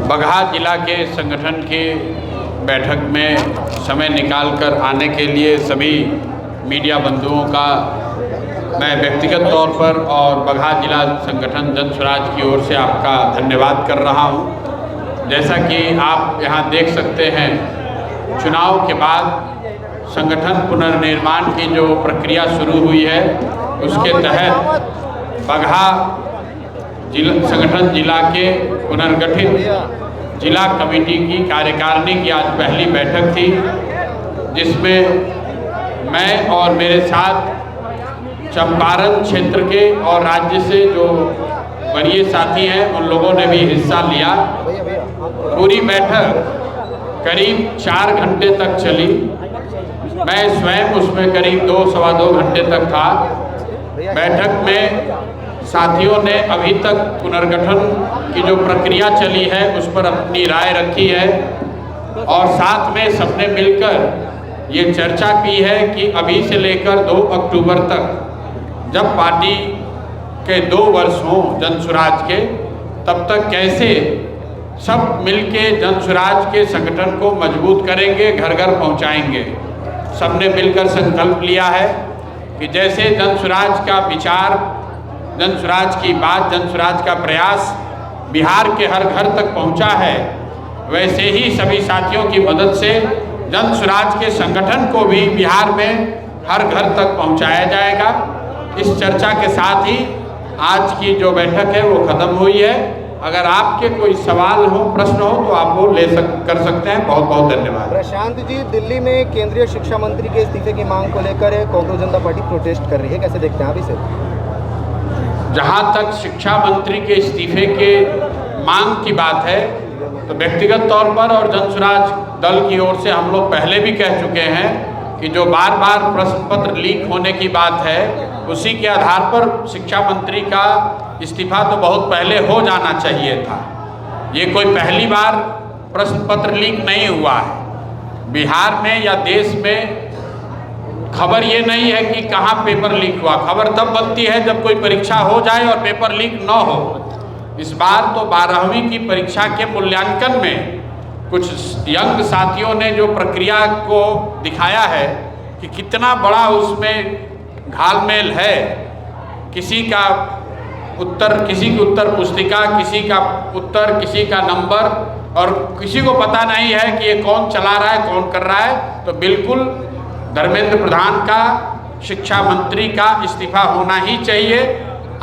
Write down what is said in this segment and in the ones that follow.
बगहा जिला के संगठन की बैठक में समय निकालकर आने के लिए सभी मीडिया बंधुओं का मैं व्यक्तिगत तौर पर और बगहा जिला संगठन जन स्वराज की ओर से आपका धन्यवाद कर रहा हूं। जैसा कि आप यहां देख सकते हैं, चुनाव के बाद संगठन पुनर्निर्माण की जो प्रक्रिया शुरू हुई है, उसके तहत बगहा संगठन जिला के पुनर्गठित जिला कमेटी की कार्यकारिणी की आज पहली बैठक थी, जिसमें मैं और मेरे साथ चंपारण क्षेत्र के और राज्य से जो वरीय साथी हैं उन लोगों ने भी हिस्सा लिया। पूरी बैठक करीब 4 घंटे तक चली। मैं स्वयं उसमें करीब 2-2.25 घंटे तक था। बैठक में साथियों ने अभी तक पुनर्गठन की जो प्रक्रिया चली है उस पर अपनी राय रखी है और साथ में सबने मिलकर ये चर्चा की है कि अभी से लेकर 2 अक्टूबर तक जब पार्टी के 2 वर्ष हों जन स्वराज के, तब तक कैसे सब मिलके जन स्वराज के संगठन को मजबूत करेंगे, घर घर पहुंचाएंगे। सबने मिलकर संकल्प लिया है कि जैसे जन स्वराज का विचार, जन स्वराज की बात, जन स्वराज का प्रयास बिहार के हर घर तक पहुंचा है, वैसे ही सभी साथियों की मदद से जन स्वराज के संगठन को भी बिहार में हर घर तक पहुंचाया जाएगा। इस चर्चा के साथ ही आज की जो बैठक है वो खत्म हुई है। अगर आपके कोई सवाल हो, प्रश्न हो तो आप वो कर सकते हैं। बहुत बहुत धन्यवाद। प्रशांत जी, दिल्ली में केंद्रीय शिक्षा मंत्री के इस्तीफे की मांग को लेकर कांग्रेस जनता पार्टी प्रोटेस्ट कर रही है, कैसे देखते हैं आप इसे? जहाँ तक शिक्षा मंत्री के इस्तीफे के मांग की बात है, तो व्यक्तिगत तौर पर और जन स्वराज दल की ओर से हम लोग पहले भी कह चुके हैं कि जो बार बार प्रश्न पत्र लीक होने की बात है, उसी के आधार पर शिक्षा मंत्री का इस्तीफा तो बहुत पहले हो जाना चाहिए था। ये कोई पहली बार प्रश्न पत्र लीक नहीं हुआ है। बिहार में या देश में खबर ये नहीं है कि कहाँ पेपर लीक हुआ। खबर तब बनती है जब कोई परीक्षा हो जाए और पेपर लीक न हो। इस बार तो 12वीं की परीक्षा के मूल्यांकन में कुछ यंग साथियों ने जो प्रक्रिया को दिखाया है कि कितना बड़ा उसमें घालमेल है। किसी का उत्तर, किसी की उत्तर पुस्तिका, किसी का उत्तर, किसी का नंबर, और किसी को पता नहीं है कि ये कौन चला रहा है, कौन कर रहा है। तो बिल्कुल धर्मेंद्र प्रधान का, शिक्षा मंत्री का इस्तीफा होना ही चाहिए।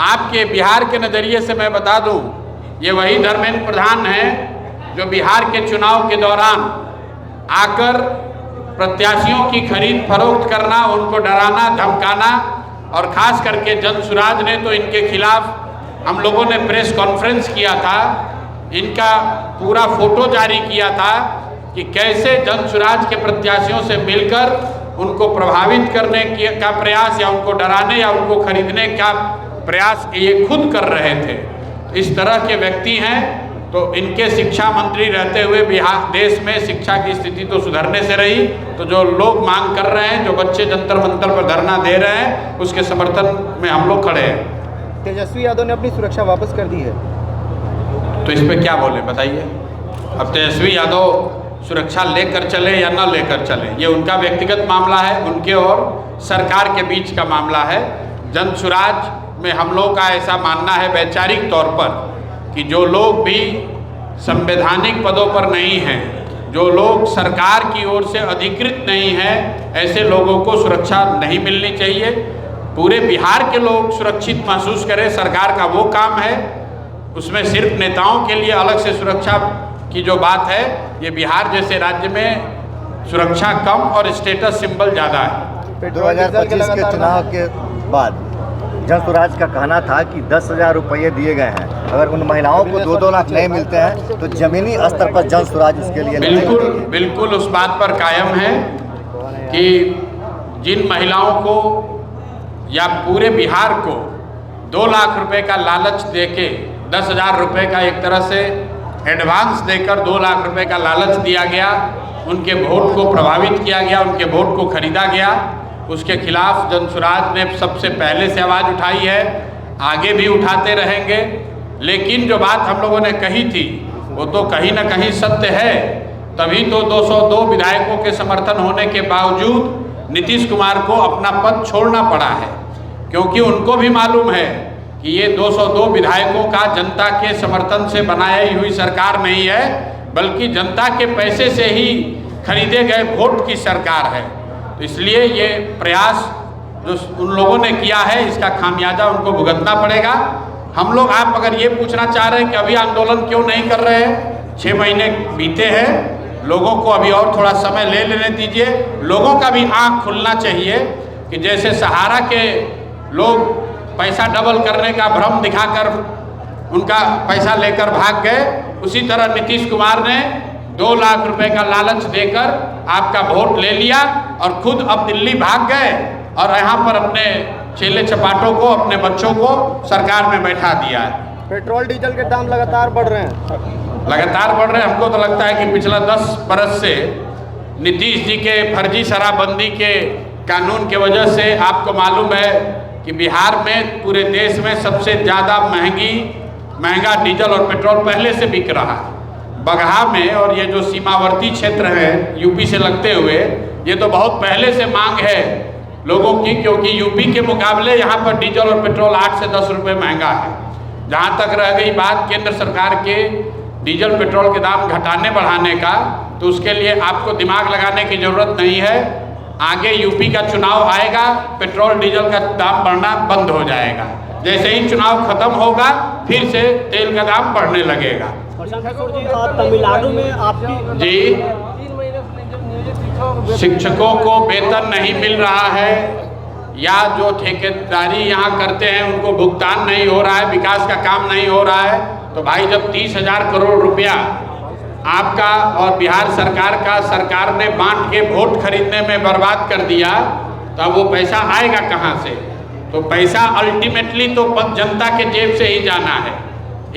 आपके बिहार के नज़रिए से मैं बता दूं, ये वही धर्मेंद्र प्रधान हैं जो बिहार के चुनाव के दौरान आकर प्रत्याशियों की खरीद फरोख्त करना, उनको डराना धमकाना, और ख़ास करके जन स्वराज ने तो इनके खिलाफ हम लोगों ने प्रेस कॉन्फ्रेंस किया था, इनका पूरा फोटो जारी किया था कि कैसे जन स्वराज के प्रत्याशियों से मिलकर उनको प्रभावित करने का प्रयास या उनको डराने या उनको खरीदने का प्रयास ये खुद कर रहे थे। इस तरह के व्यक्ति हैं, तो इनके शिक्षा मंत्री रहते हुए बिहार देश में शिक्षा की स्थिति तो सुधरने से रही। तो जो लोग मांग कर रहे हैं, जो बच्चे जंतर मंतर पर धरना दे रहे हैं, उसके समर्थन में हम लोग खड़े हैं। तेजस्वी यादव ने अपनी सुरक्षा वापस कर दी है, तो इस पर क्या बोले बताइए। अब तेजस्वी यादव सुरक्षा लेकर चले या न लेकर चले, ये उनका व्यक्तिगत मामला है, उनके और सरकार के बीच का मामला है। जन स्वराज में हम लोग का ऐसा मानना है वैचारिक तौर पर कि जो लोग भी संवैधानिक पदों पर नहीं हैं, जो लोग सरकार की ओर से अधिकृत नहीं हैं, ऐसे लोगों को सुरक्षा नहीं मिलनी चाहिए। पूरे बिहार के लोग सुरक्षित महसूस करें, सरकार का वो काम है। उसमें सिर्फ नेताओं के लिए अलग से सुरक्षा की जो बात है, ये बिहार जैसे राज्य में सुरक्षा कम और स्टेटस सिंबल ज़्यादा है। 2025 के चुनाव के बाद जन स्वराज का कहना था कि 10,000 रुपये दिए गए हैं, अगर उन महिलाओं को 2-2 लाख नहीं मिलते हैं तो जमीनी स्तर पर जन स्वराज उसके लिए बिल्कुल उस बात पर कायम है कि जिन महिलाओं को या पूरे बिहार को 2 लाख रुपए का लालच देके 10,000 रुपये का एक तरह से एडवांस देकर 2 लाख रुपए का लालच दिया गया, उनके वोट को प्रभावित किया गया, उनके वोट को खरीदा गया, उसके खिलाफ जन स्वराज ने सबसे पहले से आवाज़ उठाई है। आगे भी उठाते रहेंगे। लेकिन जो बात हम लोगों ने कही थी वो तो कहीं ना कहीं सत्य है, तभी तो 202 विधायकों के समर्थन होने के बावजूद नीतीश कुमार को अपना पद छोड़ना पड़ा है, क्योंकि उनको भी मालूम है कि ये 202 विधायकों का जनता के समर्थन से बनाई हुई सरकार नहीं है, बल्कि जनता के पैसे से ही खरीदे गए वोट की सरकार है। तो इसलिए ये प्रयास जो उन लोगों ने किया है, इसका खामियाजा उनको भुगतना पड़ेगा। हम लोग, आप अगर ये पूछना चाह रहे हैं कि अभी आंदोलन क्यों नहीं कर रहे हैं, 6 महीने बीते हैं, लोगों को अभी और थोड़ा समय ले लेने दीजिए। लोगों का भी आँख खुलना चाहिए कि जैसे सहारा के लोग पैसा डबल करने का भ्रम दिखाकर उनका पैसा लेकर भाग गए, उसी तरह नीतीश कुमार ने 2 लाख रुपए का लालच देकर आपका वोट ले लिया और खुद अब दिल्ली भाग गए और यहाँ पर अपने चेले चपाटों को, अपने बच्चों को सरकार में बैठा दिया है। पेट्रोल डीजल के दाम लगातार बढ़ रहे हैं। लगातार बढ़ रहे हैं। हमको तो लगता है कि पिछला 10 बरस से नीतीश जी के फर्जी शराबबंदी के कानून के वजह से आपको मालूम है कि बिहार में पूरे देश में सबसे ज़्यादा महंगा डीजल और पेट्रोल पहले से बिक रहा है। बगहा में और ये जो सीमावर्ती क्षेत्र है यूपी से लगते हुए, ये तो बहुत पहले से मांग है लोगों की, क्योंकि यूपी के मुकाबले यहाँ पर डीजल और पेट्रोल 8 से 10 रुपये महंगा है। जहाँ तक रह गई बात केंद्र सरकार के डीजल पेट्रोल के दाम घटाने बढ़ाने का, तो उसके लिए आपको दिमाग लगाने की ज़रूरत नहीं है। आगे यूपी का चुनाव आएगा, पेट्रोल डीजल का दाम बढ़ना बंद हो जाएगा। जैसे ही चुनाव खत्म होगा फिर से तेल का दाम बढ़ने लगेगा। तमिलनाडु में आपकी जी, शिक्षकों को वेतन नहीं मिल रहा है या जो ठेकेदारी यहाँ करते हैं उनको भुगतान नहीं हो रहा है, विकास का काम नहीं हो रहा है, तो भाई जब 30,000 करोड़ रुपया आपका और बिहार सरकार का सरकार ने बांट के वोट खरीदने में बर्बाद कर दिया, तो अब वो पैसा आएगा कहाँ से? तो पैसा अल्टीमेटली तो जनता के जेब से ही जाना है।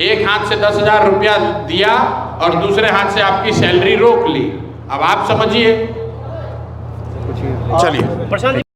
एक हाथ से 10,000 रुपया दिया और दूसरे हाथ से आपकी सैलरी रोक ली। अब आप समझिए। चलिए।